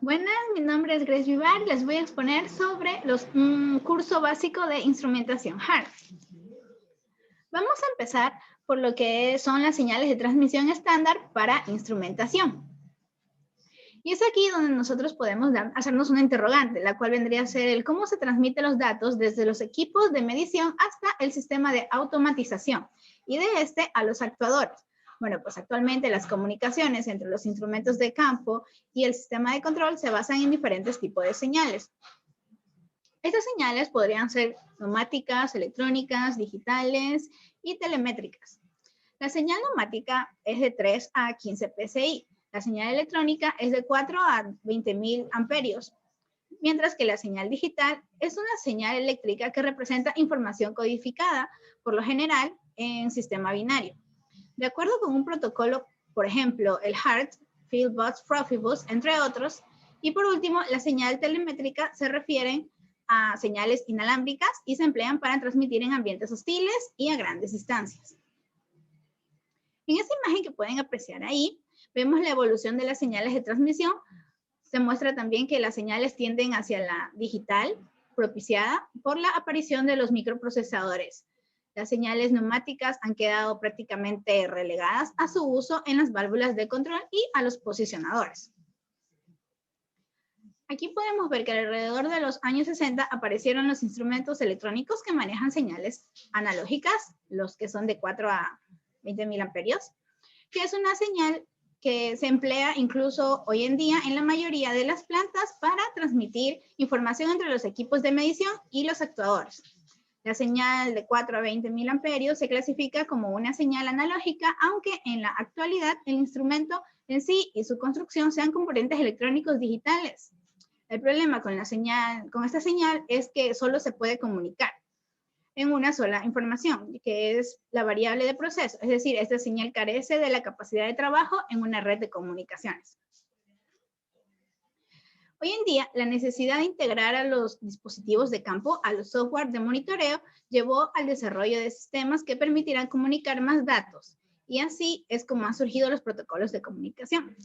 Buenas, mi nombre es Grace Vivar y les voy a exponer sobre un curso básico de instrumentación HART. Vamos a empezar por lo que son las señales de transmisión estándar para instrumentación. Y es aquí donde nosotros podemos hacernos una interrogante, la cual vendría a ser el cómo se transmiten los datos desde los equipos de medición hasta el sistema de automatización y de este a los actuadores. Bueno, pues actualmente las comunicaciones entre los instrumentos de campo y el sistema de control se basan en diferentes tipos de señales. Estas señales podrían ser neumáticas, electrónicas, digitales y telemétricas. La señal neumática es de 3 a 15 PSI. La señal electrónica es de 4 a 20.000 amperios, mientras que la señal digital es una señal eléctrica que representa información codificada, por lo general en sistema binario. De acuerdo con un protocolo, por ejemplo, el HART, Fieldbus, Profibus, entre otros, y por último, la señal telemétrica se refieren a señales inalámbricas y se emplean para transmitir en ambientes hostiles y a grandes distancias. En esta imagen que pueden apreciar ahí, vemos la evolución de las señales de transmisión. Se muestra también que las señales tienden hacia la digital, propiciada por la aparición de los microprocesadores. Las señales neumáticas han quedado prácticamente relegadas a su uso en las válvulas de control y a los posicionadores. Aquí podemos ver que alrededor de los años 60 aparecieron los instrumentos electrónicos que manejan señales analógicas, los que son de 4 a 20.000 amperios, que es una señal que se emplea incluso hoy en día en la mayoría de las plantas para transmitir información entre los equipos de medición y los actuadores. La señal de 4 a 20.000 amperios se clasifica como una señal analógica, aunque en la actualidad el instrumento en sí y su construcción sean componentes electrónicos digitales. El problema con esta señal es que solo se puede comunicar en una sola información, que es la variable de proceso. Es decir, esta señal carece de la capacidad de trabajo en una red de comunicaciones. Hoy en día, la necesidad de integrar a los dispositivos de campo a los software de monitoreo llevó al desarrollo de sistemas que permitirán comunicar más datos. Y así es como han surgido los protocolos de comunicación.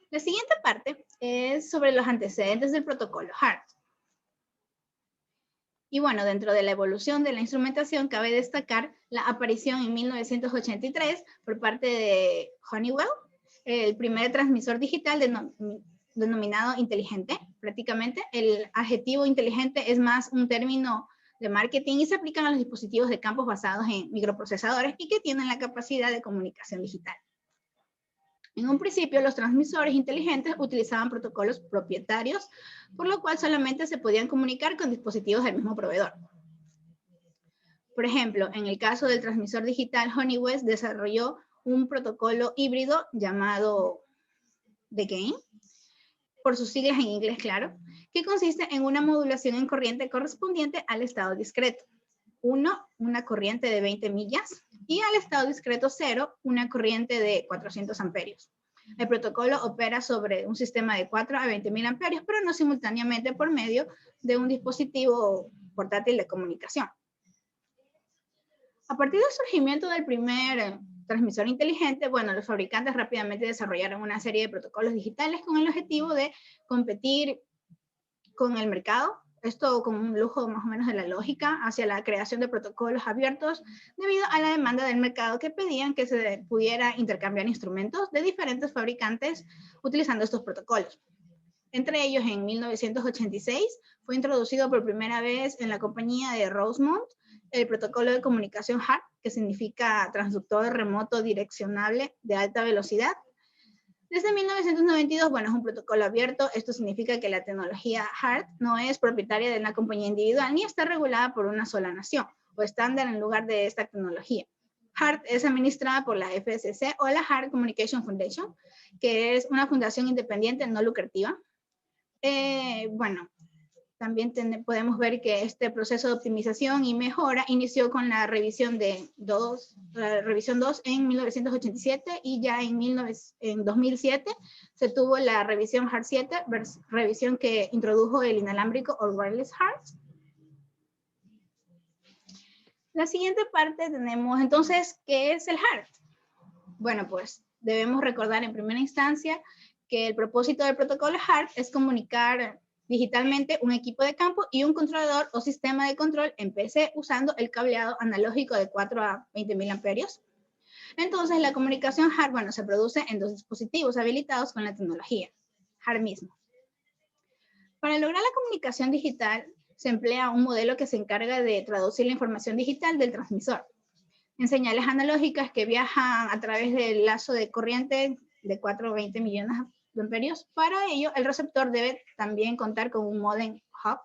La siguiente parte es sobre los antecedentes del protocolo HART. Y bueno, dentro de la evolución de la instrumentación cabe destacar la aparición en 1983 por parte de Honeywell, el primer transmisor digital denominado inteligente. Prácticamente el adjetivo inteligente es más un término de marketing y se aplican a los dispositivos de campos basados en microprocesadores y que tienen la capacidad de comunicación digital. En un principio, los transmisores inteligentes utilizaban protocolos propietarios, por lo cual solamente se podían comunicar con dispositivos del mismo proveedor. Por ejemplo, en el caso del transmisor digital, Honeywell desarrolló un protocolo híbrido llamado The Gain, por sus siglas en inglés, claro, que consiste en una modulación en corriente correspondiente al estado discreto. 1, una corriente de 20 millas, y al estado discreto 0, una corriente de 400 amperios. El protocolo opera sobre un sistema de 4 a 20.000 amperios, pero no simultáneamente por medio de un dispositivo portátil de comunicación. A partir del surgimiento del primer transmisor inteligente, bueno, los fabricantes rápidamente desarrollaron una serie de protocolos digitales con el objetivo de competir con el mercado. Esto con un lujo más o menos de la lógica hacia la creación de protocolos abiertos debido a la demanda del mercado que pedían que se pudiera intercambiar instrumentos de diferentes fabricantes utilizando estos protocolos. Entre ellos, en 1986 fue introducido por primera vez en la compañía de Rosemont el protocolo de comunicación HART, que significa transductor remoto direccionable de alta velocidad. Desde 1992, bueno, es un protocolo abierto. Esto significa que la tecnología HART no es propietaria de una compañía individual ni está regulada por una sola nación o estándar en lugar de esta tecnología. HART es administrada por la FCC o la HART Communication Foundation, que es una fundación independiente no lucrativa. Bueno, también podemos ver que este proceso de optimización y mejora inició con la revisión 2 en 1987 y ya en 2007 se tuvo la revisión HART 7, revisión que introdujo el inalámbrico o wireless HART. La siguiente parte tenemos entonces, ¿qué es el HART? Bueno, pues debemos recordar en primera instancia que el propósito del protocolo HART es comunicar digitalmente un equipo de campo y un controlador o sistema de control en PC usando el cableado analógico de 4 a 20.000 amperios. Entonces, la comunicación HART, bueno, se produce en 2 dispositivos habilitados con la tecnología HART mismo. Para lograr la comunicación digital, se emplea un modelo que se encarga de traducir la información digital del transmisor en señales analógicas que viajan a través del lazo de corriente de 4 a 20 millones de amperios. Para ello, el receptor debe también contar con un modem hub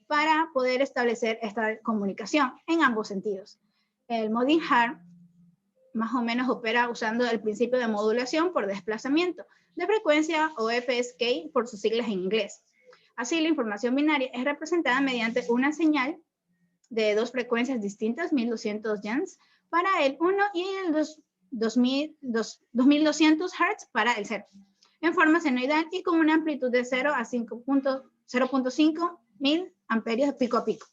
para poder establecer esta comunicación en ambos sentidos. El modem HART más o menos opera usando el principio de modulación por desplazamiento de frecuencia o FSK por sus siglas en inglés. Así, la información binaria es representada mediante una señal de 2 frecuencias distintas, 1200 Hz para el 1 y el 2200 Hz para el 0, en forma senoidal y con una amplitud de 0 a 0.5 mil amperios de pico a pico.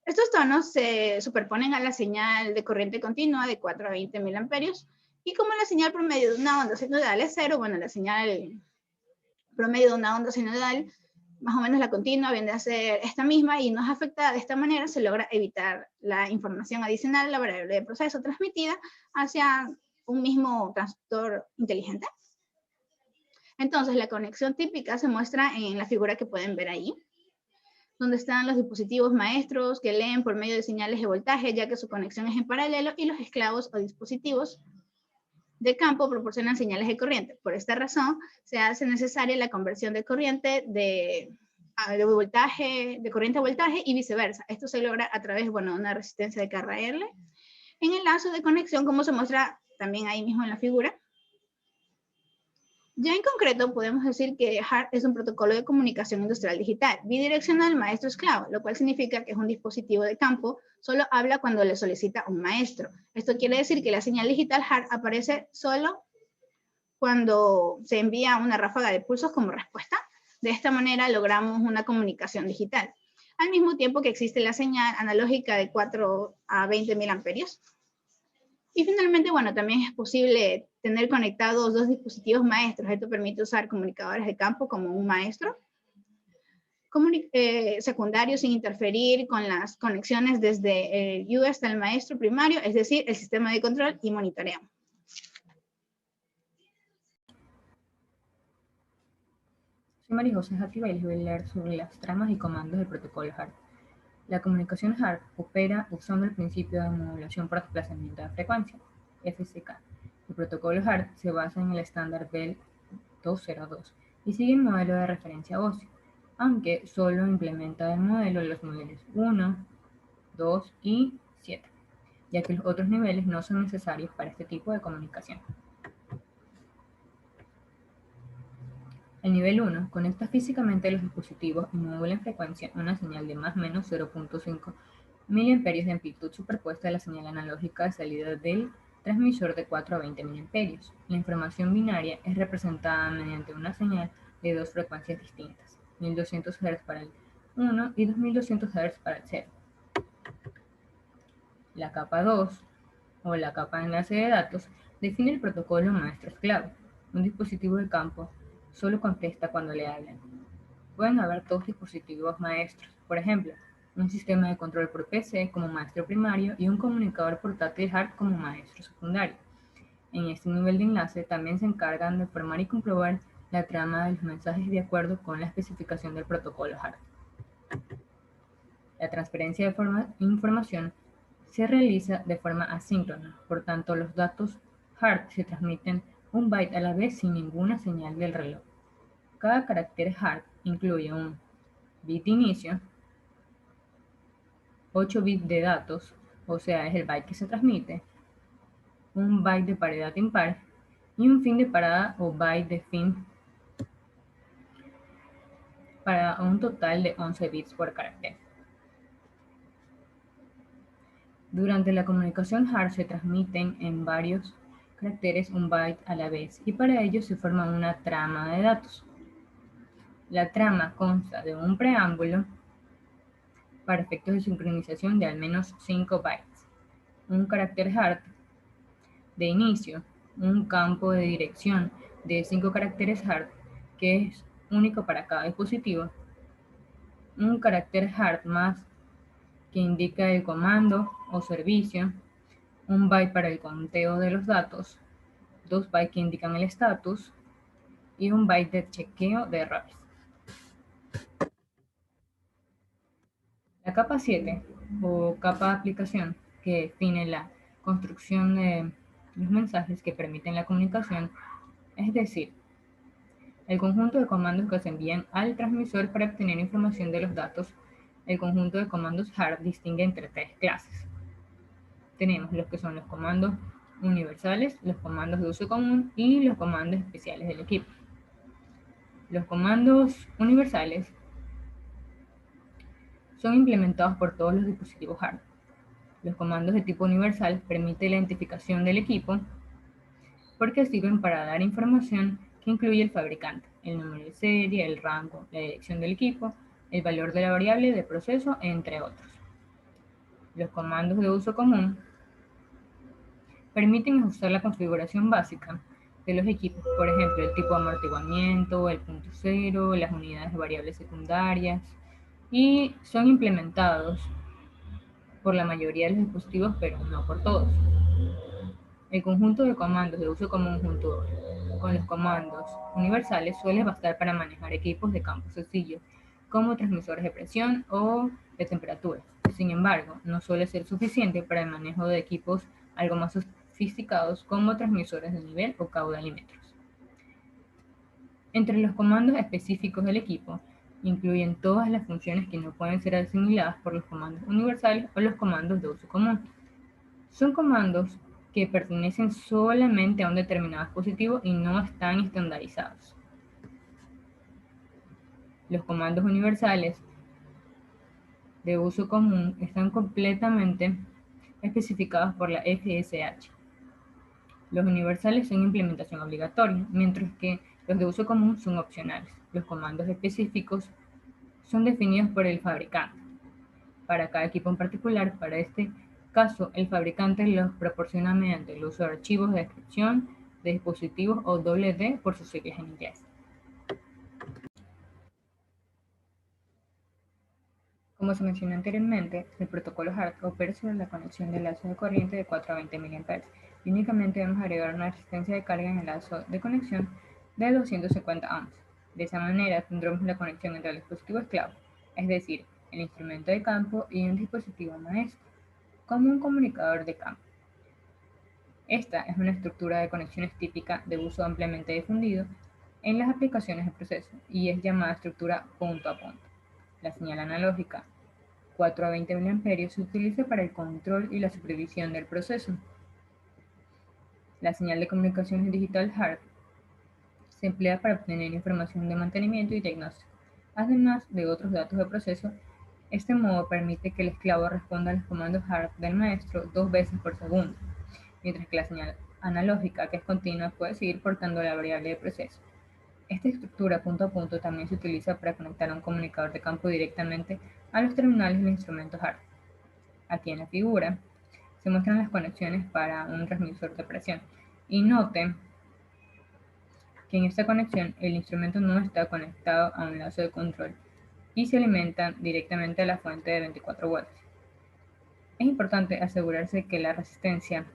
Estos tonos se superponen a la señal de corriente continua de 4 a 20 mil amperios y como la señal promedio de una onda sinusoidal es 0, bueno, la señal promedio de una onda sinusoidal, más o menos la continua, viene a ser esta misma y no es afectada de esta manera, se logra evitar la información adicional, la variable de proceso transmitida hacia un mismo transductor inteligente. Entonces, la conexión típica se muestra en la figura que pueden ver ahí, donde están los dispositivos maestros que leen por medio de señales de voltaje, ya que su conexión es en paralelo, y los esclavos o dispositivos de campo proporcionan señales de corriente. Por esta razón, se hace necesaria la conversión de corriente de corriente a voltaje y viceversa. Esto se logra a través, bueno, de una resistencia de KRL. En el lazo de conexión, como se muestra también ahí mismo en la figura. Ya en concreto, podemos decir que HART es un protocolo de comunicación industrial digital, bidireccional maestro-esclavo, lo cual significa que es un dispositivo de campo, solo habla cuando le solicita un maestro. Esto quiere decir que la señal digital HART aparece solo cuando se envía una ráfaga de pulsos como respuesta. De esta manera logramos una comunicación digital, al mismo tiempo que existe la señal analógica de 4 a 20 mil amperios. Y finalmente, bueno, también es posible tener conectados 2 dispositivos maestros. Esto permite usar comunicadores de campo como un maestro secundario sin interferir con las conexiones desde el U hasta el maestro primario, es decir, el sistema de control y monitoreo. Soy María José Játiva y les voy a hablar sobre las tramas y comandos del protocolo HART. La comunicación HART opera usando el principio de modulación por desplazamiento de frecuencia, FSK. El protocolo HART se basa en el estándar Bell 202 y sigue el modelo de referencia óseo, aunque solo implementa el modelo de los niveles 1, 2 y 7, ya que los otros niveles no son necesarios para este tipo de comunicación. El nivel 1 conecta físicamente los dispositivos y modula en frecuencia una señal de más o menos 0.5 mA de amplitud superpuesta a la señal analógica de salida del transmisor de 4 a 20 mA. La información binaria es representada mediante una señal de 2 frecuencias distintas, 1200 Hz para el 1 y 2200 Hz para el 0. La capa 2, o la capa de enlace de datos, define el protocolo maestro-esclavo. Un dispositivo de campo solo contesta cuando le hablan. Pueden haber 2 dispositivos maestros, por ejemplo, un sistema de control por PC como maestro primario y un comunicador portátil HART como maestro secundario. En este nivel de enlace también se encargan de formar y comprobar la trama de los mensajes de acuerdo con la especificación del protocolo HART. La transferencia de información se realiza de forma asíncrona, por tanto los datos HART se transmiten un byte a la vez sin ninguna señal del reloj. Cada carácter HART incluye un bit de inicio, 8 bits de datos, o sea, es el byte que se transmite, un byte de paridad impar y un fin de parada o byte de fin para un total de 11 bits por carácter. Durante la comunicación HART se transmiten en varios caracteres un byte a la vez y para ello se forma una trama de datos. La trama consta de un preámbulo para efectos de sincronización de al menos 5 bytes, un carácter HART de inicio, un campo de dirección de 5 caracteres hard, que es único para cada dispositivo, un carácter hard más que indica el comando o servicio, un byte para el conteo de los datos, 2 bytes que indican el estatus y un byte de chequeo de errores. La capa 7 o capa de aplicación, que define la construcción de los mensajes que permiten la comunicación, es decir, el conjunto de comandos que se envían al transmisor para obtener información de los datos. El conjunto de comandos hard distingue entre 3 clases. Tenemos los que son los comandos universales, los comandos de uso común y los comandos especiales del equipo. Los comandos universales son implementados por todos los dispositivos hard. Los comandos de tipo universal permiten la identificación del equipo porque sirven para dar información que incluye el fabricante, el número de serie, el rango, la dirección del equipo, el valor de la variable de proceso, entre otros. Los comandos de uso común permiten ajustar la configuración básica de los equipos, por ejemplo, el tipo de amortiguamiento, el punto cero, las unidades de variables secundarias, y son implementados por la mayoría de los dispositivos, pero no por todos. El conjunto de comandos de uso común junto con los comandos universales suele bastar para manejar equipos de campo sencillo, como transmisores de presión o de temperatura. Sin embargo, no suele ser suficiente para el manejo de equipos algo más sofisticados como transmisores de nivel o caudalímetros. Entre los comandos específicos del equipo incluyen todas las funciones que no pueden ser asimiladas por los comandos universales o los comandos de uso común. Son comandos que pertenecen solamente a un determinado dispositivo y no están estandarizados. Los comandos universales de uso común están completamente especificados por la FSH. Los universales son implementación obligatoria, mientras que los de uso común son opcionales. Los comandos específicos son definidos por el fabricante. Para cada equipo en particular, para este caso, el fabricante los proporciona mediante el uso de archivos de descripción de dispositivos o WD por sus siglas en inglés. Como se mencionó anteriormente, el protocolo HART opera sobre la conexión de lazo de corriente de 4 a 20 mA y únicamente debemos agregar una resistencia de carga en el lazo de conexión de 250 ohms. De esa manera tendremos la conexión entre el dispositivo esclavo, es decir, el instrumento de campo, y un dispositivo maestro, como un comunicador de campo. Esta es una estructura de conexiones típica de uso ampliamente difundido en las aplicaciones de proceso y es llamada estructura punto a punto. La señal analógica 4 a 20 mA se utiliza para el control y la supervisión del proceso. La señal de comunicaciones digital HART se emplea para obtener información de mantenimiento y diagnóstico, además de otros datos de proceso. Este modo permite que el esclavo responda a los comandos HART del maestro 2 veces por segundo, mientras que la señal analógica, que es continua, puede seguir portando la variable de proceso. Esta estructura punto a punto también se utiliza para conectar a un comunicador de campo directamente a los terminales del instrumento HART. Aquí en la figura se muestran las conexiones para un transmisor de presión. Y noten que en esta conexión el instrumento no está conectado a un lazo de control y se alimenta directamente a la fuente de 24 voltios. Es importante asegurarse que la resistencia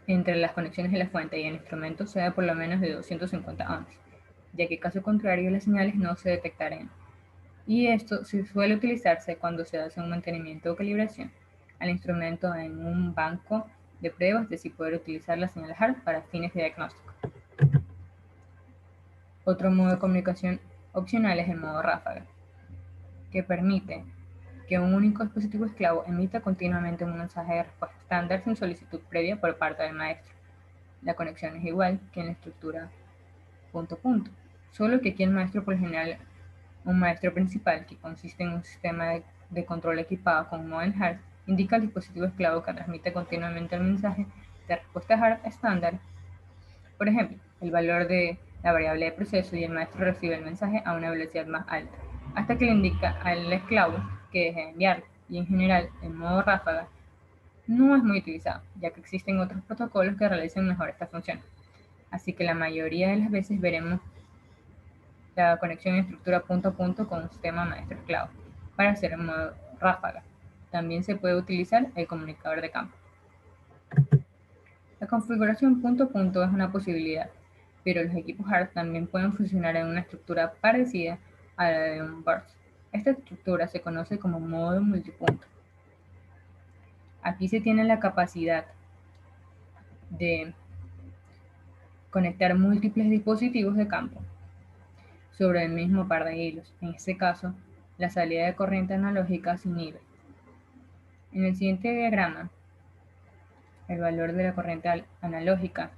entre las conexiones de la fuente y el instrumento sea por lo menos de 250 ohms, ya que caso contrario las señales no se detectarán. Y esto suele utilizarse cuando se hace un mantenimiento o calibración al instrumento en un banco de pruebas de si poder utilizar la señal HART para fines de diagnóstico. Otro modo de comunicación opcional es el modo ráfaga, que permite que un único dispositivo esclavo emita continuamente un mensaje de respuesta estándar sin solicitud previa por parte del maestro. La conexión es igual que en la estructura punto a punto, solo que aquí el maestro, por lo general, un maestro principal, que consiste en un sistema de control equipado con un modem HART, indica al dispositivo esclavo que transmite continuamente el mensaje de respuesta HART estándar. Por ejemplo, el valor de la variable de proceso, y el maestro recibe el mensaje a una velocidad más alta, hasta que le indica al esclavo que deje de enviarlo. Y en general, el modo ráfaga no es muy utilizado, ya que existen otros protocolos que realizan mejor esta función. Así que la mayoría de las veces veremos la conexión en estructura punto a punto con un sistema maestro esclavo para hacer en modo ráfaga. También se puede utilizar el comunicador de campo. La configuración punto a punto es una posibilidad, pero los equipos HART también pueden funcionar en una estructura parecida a la de un burst. Esta estructura se conoce como modo multipunto. Aquí se tiene la capacidad de conectar múltiples dispositivos de campo sobre el mismo par de hilos. En este caso, la salida de corriente analógica se inhibe. En el siguiente diagrama, el valor de la corriente analógica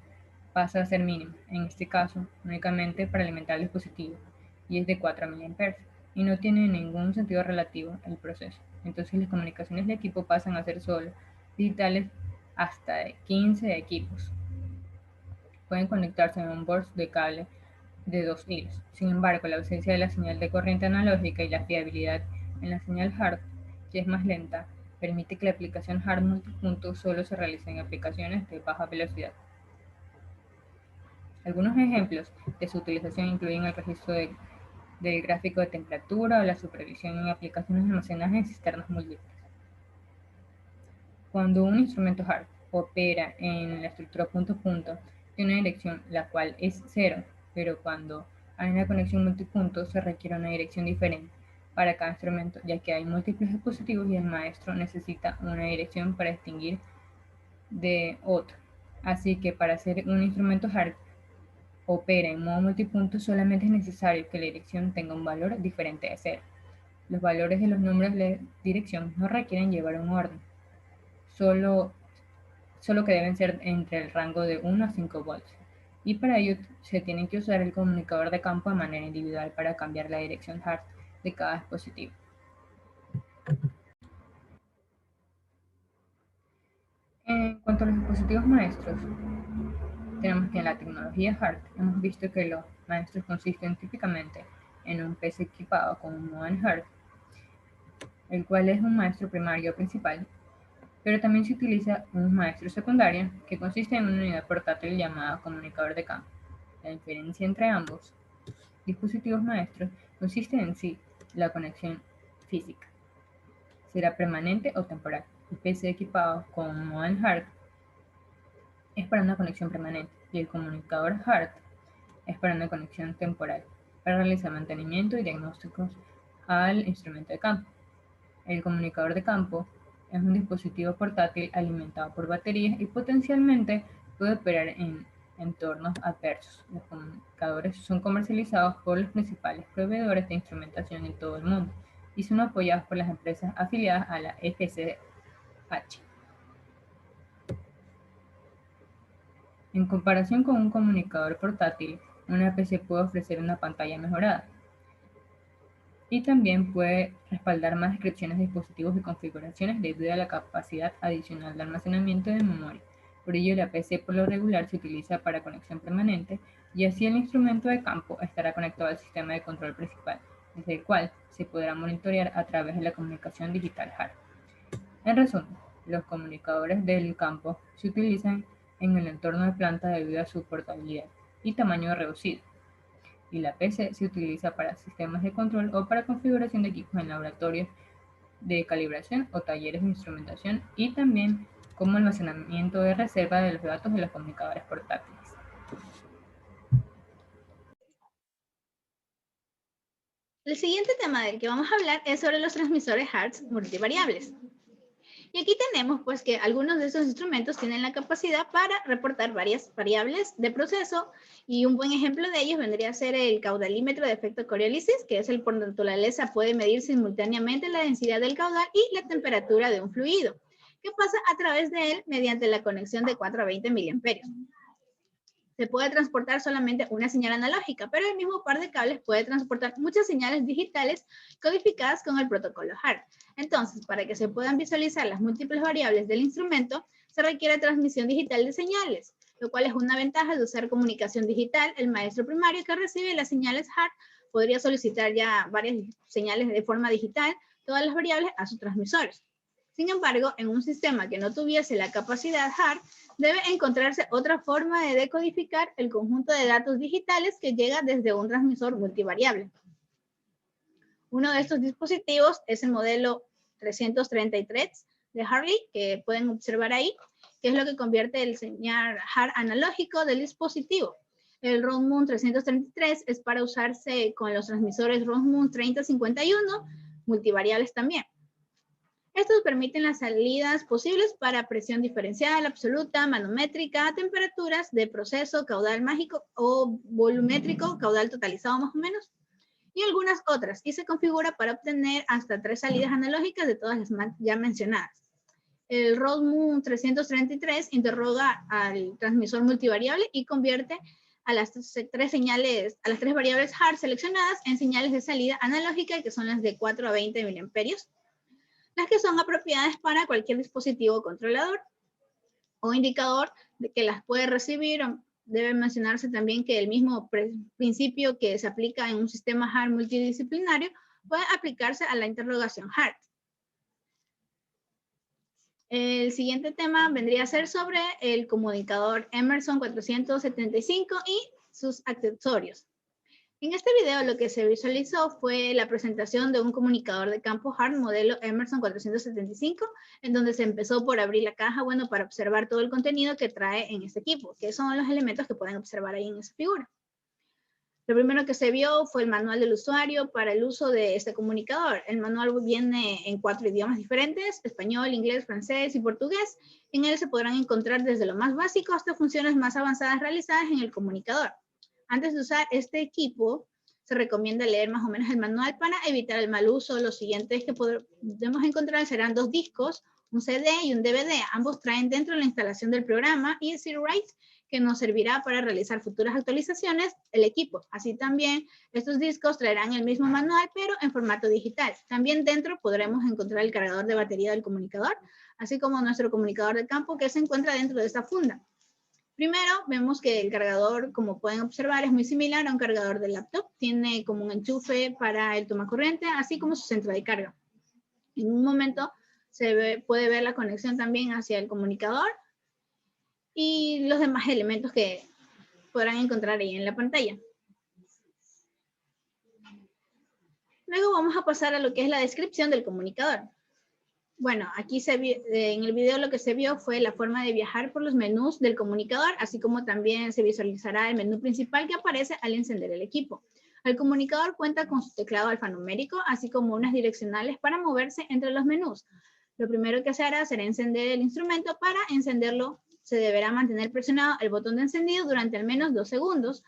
pasa a ser mínimo, en este caso únicamente para alimentar el dispositivo, y es de 4 mA, y no tiene ningún sentido relativo el proceso. Entonces las comunicaciones de equipo pasan a ser solo digitales hasta de 15 equipos. Pueden conectarse en un burst de cable de 2 hilos. Sin embargo, la ausencia de la señal de corriente analógica y la fiabilidad en la señal HART, que es más lenta, permite que la aplicación HART multipunto solo se realice en aplicaciones de baja velocidad. Algunos ejemplos de su utilización incluyen el registro del gráfico de temperatura o la supervisión en aplicaciones de almacenaje en cisternas múltiples. Cuando un instrumento HART opera en la estructura punto a punto, tiene una dirección la cual es 0, pero cuando hay una conexión multipunto se requiere una dirección diferente para cada instrumento, ya que hay múltiples dispositivos y el maestro necesita una dirección para distinguir de otro. Así que para hacer un instrumento HART opera en modo multipunto, solamente es necesario que la dirección tenga un valor diferente de 0. Los valores de los números de dirección no requieren llevar un orden, solo que deben ser entre el rango de 1 a 5 volts. Y para ello se tiene que usar el comunicador de campo de manera individual para cambiar la dirección HART de cada dispositivo. En cuanto a los dispositivos maestros, tenemos que en la tecnología HART hemos visto que los maestros consisten típicamente en un PC equipado con un modem HART, el cual es un maestro primario o principal, pero también se utiliza un maestro secundario que consiste en una unidad portátil llamada comunicador de campo. La diferencia entre ambos dispositivos maestros consiste en sí la conexión física. Será permanente o temporal. El PC equipado con un modem HART es para una conexión permanente y el comunicador HART es para una conexión temporal, para realizar mantenimiento y diagnósticos al instrumento de campo. El comunicador de campo es un dispositivo portátil alimentado por baterías y potencialmente puede operar en entornos adversos. Los comunicadores son comercializados por los principales proveedores de instrumentación en todo el mundo y son apoyados por las empresas afiliadas a la FCH. En comparación con un comunicador portátil, una PC puede ofrecer una pantalla mejorada y también puede respaldar más descripciones de dispositivos y configuraciones debido a la capacidad adicional de almacenamiento de memoria. Por ello, la PC por lo regular se utiliza para conexión permanente y así el instrumento de campo estará conectado al sistema de control principal, desde el cual se podrá monitorear a través de la comunicación digital HART. En resumen, los comunicadores del campo se utilizan en el entorno de planta debido a su portabilidad y tamaño reducido, y la PC se utiliza para sistemas de control o para configuración de equipos en laboratorios de calibración o talleres de instrumentación y también como almacenamiento de reserva de los datos de los comunicadores portátiles. El siguiente tema del que vamos a hablar es sobre los transmisores HART multivariables. Y aquí tenemos pues que algunos de estos instrumentos tienen la capacidad para reportar varias variables de proceso y un buen ejemplo de ellos vendría a ser el caudalímetro de efecto Coriolis's, que es el por naturaleza puede medir simultáneamente la densidad del caudal y la temperatura de un fluido, que pasa a través de él mediante la conexión de 4 a 20 miliamperios. Se puede transportar solamente una señal analógica, pero el mismo par de cables puede transportar muchas señales digitales codificadas con el protocolo HART. Entonces, para que se puedan visualizar las múltiples variables del instrumento, se requiere transmisión digital de señales, lo cual es una ventaja de usar comunicación digital. El maestro primario que recibe las señales HART podría solicitar ya varias señales de forma digital, todas las variables a sus transmisores. Sin embargo, en un sistema que no tuviese la capacidad hard, debe encontrarse otra forma de decodificar el conjunto de datos digitales que llega desde un transmisor multivariable. Uno de estos dispositivos es el modelo 333 de Hartley, que pueden observar ahí, que es lo que convierte el señal hard analógico del dispositivo. El Rosemoon 333 es para usarse con los transmisores Rosemoon 3051, multivariables también. Estos permiten las salidas posibles para presión diferencial, absoluta, manométrica, temperaturas de proceso, caudal mágico o volumétrico, caudal totalizado más o menos, y algunas otras, y se configura para obtener hasta 3 salidas analógicas de todas las ya mencionadas. El Rosemoon 333 interroga al transmisor multivariable y convierte a las tres variables hard seleccionadas en señales de salida analógica, que son las de 4 a 20 miliamperios, las que son apropiadas para cualquier dispositivo controlador o indicador de que las puede recibir. Debe mencionarse también que el mismo principio que se aplica en un sistema hard multidisciplinario puede aplicarse a la interrogación hard. El siguiente tema vendría a ser sobre el comunicador Emerson 475 y sus accesorios. En este video lo que se visualizó fue la presentación de un comunicador de campo hard modelo Emerson 475, en donde se empezó por abrir la caja, bueno, para observar todo el contenido que trae en este equipo, que son los elementos que pueden observar ahí en esa figura. Lo primero que se vio fue el manual del usuario para el uso de este comunicador. El manual viene en 4 idiomas diferentes: español, inglés, francés y portugués. En él se podrán encontrar desde lo más básico hasta funciones más avanzadas realizadas en el comunicador. Antes de usar este equipo, se recomienda leer más o menos el manual para evitar el mal uso. Los siguientes que podemos encontrar serán 2 discos, un CD y un DVD. Ambos traen dentro la instalación del programa EasyWrite, que nos servirá para realizar futuras actualizaciones del equipo. Así también, estos discos traerán el mismo manual, pero en formato digital. También dentro podremos encontrar el cargador de batería del comunicador, así como nuestro comunicador de campo, que se encuentra dentro de esta funda. Primero, vemos que el cargador, como pueden observar, es muy similar a un cargador de laptop. Tiene como un enchufe para el tomacorriente, así como su centro de carga. En un momento puede ver la conexión también hacia el comunicador y los demás elementos que podrán encontrar ahí en la pantalla. Luego vamos a pasar a lo que es la descripción del comunicador. Bueno, aquí en el video lo que se vio fue la forma de viajar por los menús del comunicador, así como también se visualizará el menú principal que aparece al encender el equipo. El comunicador cuenta con su teclado alfanumérico, así como unas direccionales para moverse entre los menús. Lo primero que se hará será encender el instrumento. Para encenderlo, se deberá mantener presionado el botón de encendido durante al menos 2 segundos,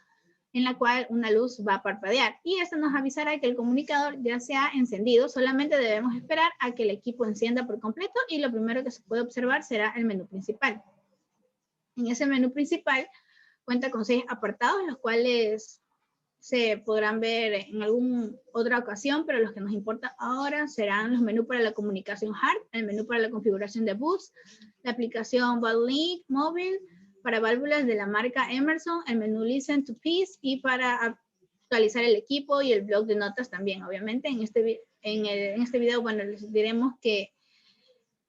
en la cual una luz va a parpadear, y esto nos avisará que el comunicador ya se ha encendido. Solamente debemos esperar a que el equipo encienda por completo y lo primero que se puede observar será el menú principal. En ese menú principal cuenta con 6 apartados, los cuales se podrán ver en alguna otra ocasión, pero los que nos importa ahora serán los menús para la comunicación hard, el menú para la configuración de bus, la aplicación ValveLink móvil, para válvulas de la marca Emerson, el menú Listen to Peace, y para actualizar el equipo y el blog de notas también, obviamente. En este video, bueno, les diremos que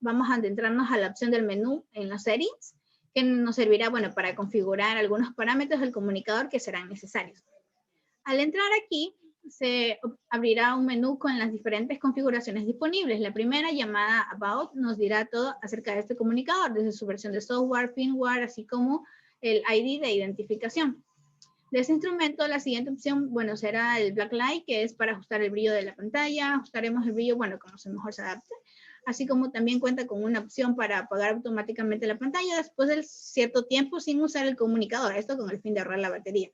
vamos a adentrarnos a la opción del menú en los settings, que nos servirá, bueno, para configurar algunos parámetros del comunicador que serán necesarios. Al entrar aquí, se abrirá un menú con las diferentes configuraciones disponibles. La primera, llamada About, nos dirá todo acerca de este comunicador, desde su versión de software, firmware, así como el ID de identificación. De ese instrumento, la siguiente opción, bueno, será el Blacklight, que es para ajustar el brillo de la pantalla. Ajustaremos el brillo, bueno, como mejor se adapte. Así como también cuenta con una opción para apagar automáticamente la pantalla después de cierto tiempo sin usar el comunicador. Esto con el fin de ahorrar la batería.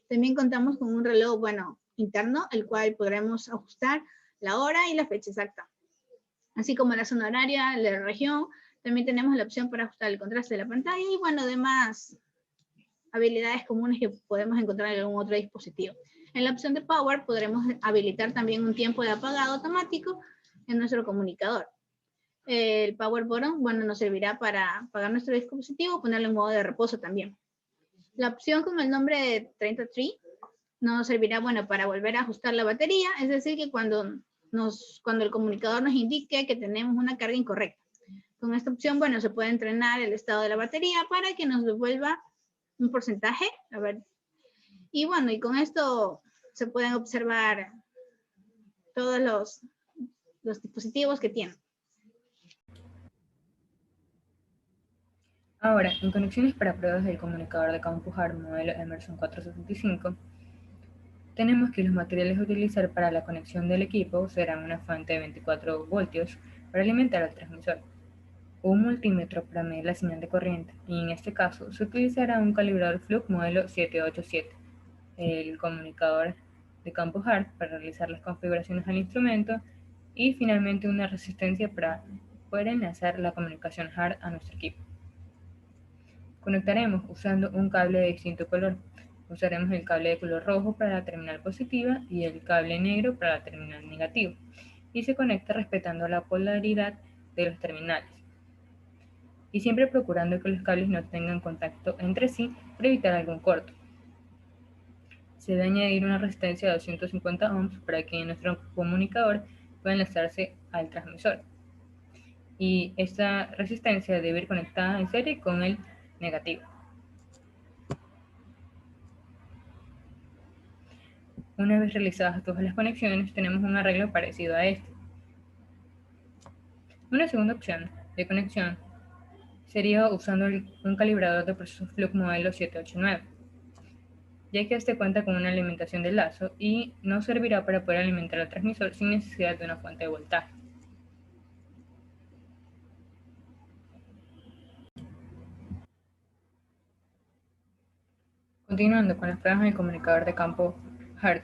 También contamos con un reloj, bueno, interno, el cual podremos ajustar la hora y la fecha exacta. Así como la zona horaria, la región. También tenemos la opción para ajustar el contraste de la pantalla y, bueno, demás habilidades comunes que podemos encontrar en algún otro dispositivo. En la opción de Power podremos habilitar también un tiempo de apagado automático en nuestro comunicador. El Power Button, bueno, nos servirá para apagar nuestro dispositivo, ponerlo en modo de reposo también. La opción con el nombre de 33 nos servirá, bueno, para volver a ajustar la batería, es decir, que cuando el comunicador nos indique que tenemos una carga incorrecta. Con esta opción, bueno, se puede entrenar el estado de la batería para que nos devuelva un porcentaje. A ver. Y bueno, y con esto se pueden observar todos los dispositivos que tienen. Ahora, en conexiones para pruebas del comunicador de campo HART modelo Emerson 465, tenemos que los materiales a utilizar para la conexión del equipo serán una fuente de 24 voltios para alimentar al transmisor, un multímetro para medir la señal de corriente, y en este caso se utilizará un calibrador Fluke modelo 787, el comunicador de campo HART para realizar las configuraciones al instrumento, y finalmente una resistencia para poder enlazar la comunicación HART a nuestro equipo. Conectaremos usando un cable de distinto color. Usaremos el cable de color rojo para la terminal positiva y el cable negro para la terminal negativa, y se conecta respetando la polaridad de los terminales, y siempre procurando que los cables no tengan contacto entre sí para evitar algún corto. Se debe añadir una resistencia de 250 ohms para que nuestro comunicador pueda enlazarse al transmisor, y esta resistencia debe ir conectada en serie con el negativo. Una vez realizadas todas las conexiones, tenemos un arreglo parecido a este. Una segunda opción de conexión sería usando un calibrador de procesos Fluke modelo 789, ya que este cuenta con una alimentación de lazo y nos servirá para poder alimentar al transmisor sin necesidad de una fuente de voltaje. Continuando con las pruebas del comunicador de campo HART,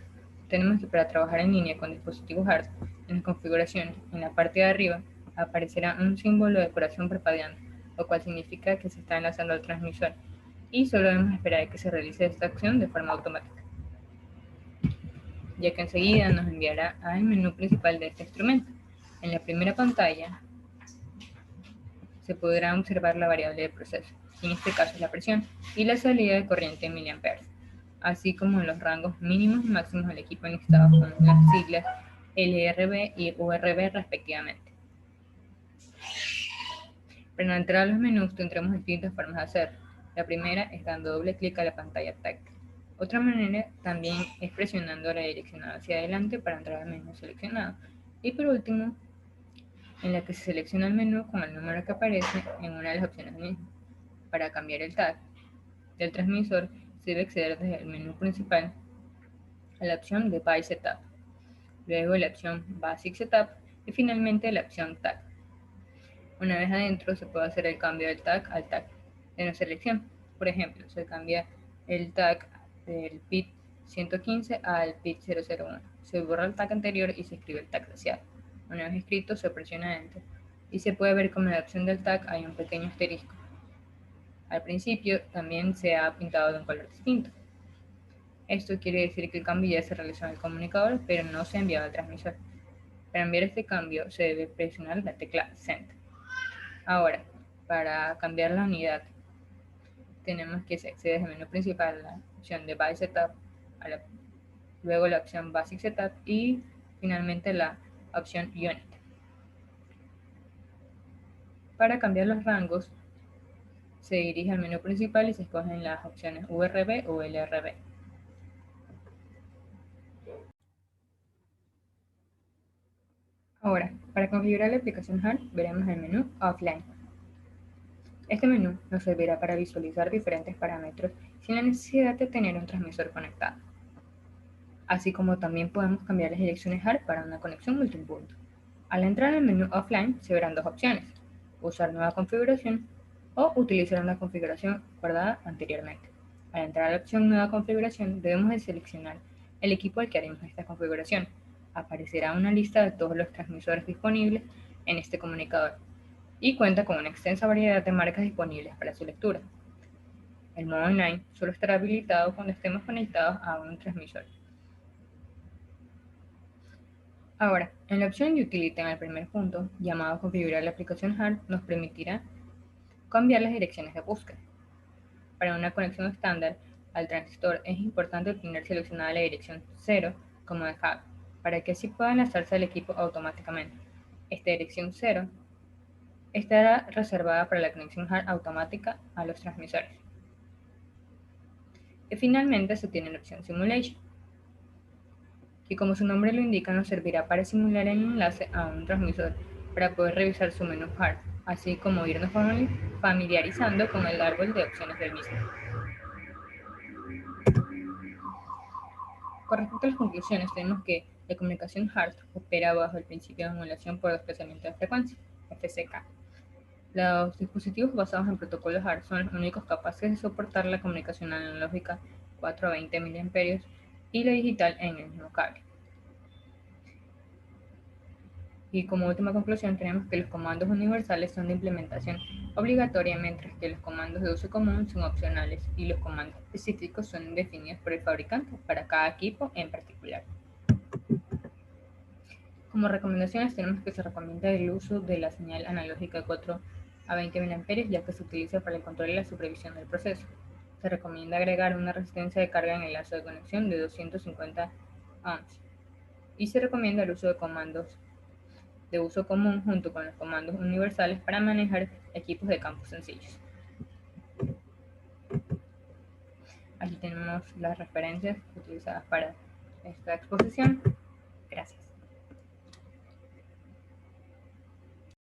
tenemos que para trabajar en línea con dispositivos HART, en las configuraciones, en la parte de arriba, aparecerá un símbolo de decoración parpadeando, lo cual significa que se está enlazando al transmisor, y solo debemos esperar a que se realice esta acción de forma automática, ya que enseguida nos enviará al menú principal de este instrumento. En la primera pantalla se podrá observar la variable de proceso, en este caso la presión, y la salida de corriente en miliamperes, así como los rangos mínimos y máximos del equipo listados con las siglas LRB y URB respectivamente. Para entrar a los menús tendremos distintas formas de hacerlo. La primera es dando doble clic a la pantalla táctil. Otra manera también es presionando la direccional hacia adelante para entrar al menú seleccionado. Y por último, en la que se selecciona el menú con el número que aparece en una de las opciones mismas. Para cambiar el tag del transmisor, se debe acceder desde el menú principal a la opción Device Setup, luego la opción Basic Setup y finalmente la opción Tag. Una vez adentro, se puede hacer el cambio del tag al tag de nuestra elección. Por ejemplo, se cambia el tag del bit 115 al bit 001. Se borra el tag anterior y se escribe el tag deseado. Una vez escrito, se presiona Enter y se puede ver como en la opción del tag hay un pequeño asterisco. Al principio también se ha pintado de un color distinto. Esto quiere decir que el cambio ya se realizó en el comunicador, pero no se ha enviado al transmisor. Para enviar este cambio se debe presionar la tecla Send. Ahora, para cambiar la unidad, tenemos que acceder al menú principal a la opción Device Setup, luego la opción Basic Setup y finalmente la opción Unit. Para cambiar los rangos, se dirige al menú principal y se escogen las opciones URB o LRB. Ahora, para configurar la aplicación HART, veremos el menú Offline. Este menú nos servirá para visualizar diferentes parámetros sin la necesidad de tener un transmisor conectado. Así como también podemos cambiar las direcciones HART para una conexión multipunto. Al entrar al menú Offline se verán dos opciones: usar nueva configuración o utilizar una configuración guardada anteriormente. Al entrar a la opción Nueva configuración debemos de seleccionar el equipo al que haremos esta configuración. Aparecerá una lista de todos los transmisores disponibles en este comunicador y cuenta con una extensa variedad de marcas disponibles para su lectura. El modo online solo estará habilitado cuando estemos conectados a un transmisor. Ahora, en la opción de Utility en el primer punto, llamado Configurar la aplicación HART, nos permitirá cambiar las direcciones de búsqueda. Para una conexión estándar al transistor es importante tener seleccionada la dirección 0 como default, para que así pueda enlazarse al equipo automáticamente. Esta dirección 0 Estará reservada para la conexión HART automática a los transmisores. Y finalmente se tiene la opción Simulation, que como su nombre lo indica nos servirá para simular el enlace a un transmisor para poder revisar su menú HART, así como irnos familiarizando con el árbol de opciones del mismo. Con respecto a las conclusiones, tenemos que la comunicación HART opera bajo el principio de emulación por desplazamiento de frecuencia, FCK. Los dispositivos basados en protocolos HART son los únicos capaces de soportar la comunicación analógica 4 a 20 mA y la digital en el mismo cable. Y como última conclusión tenemos que los comandos universales son de implementación obligatoria, mientras que los comandos de uso común son opcionales y los comandos específicos son definidos por el fabricante para cada equipo en particular. Como recomendaciones tenemos que se recomienda el uso de la señal analógica 4 a 20 mA, ya que se utiliza para el control y la supervisión del proceso. Se recomienda agregar una resistencia de carga en el lazo de conexión de 250 ohms. Y se recomienda el uso de comandos de uso común junto con los comandos universales para manejar equipos de campo sencillos. Aquí tenemos las referencias utilizadas para esta exposición. Gracias.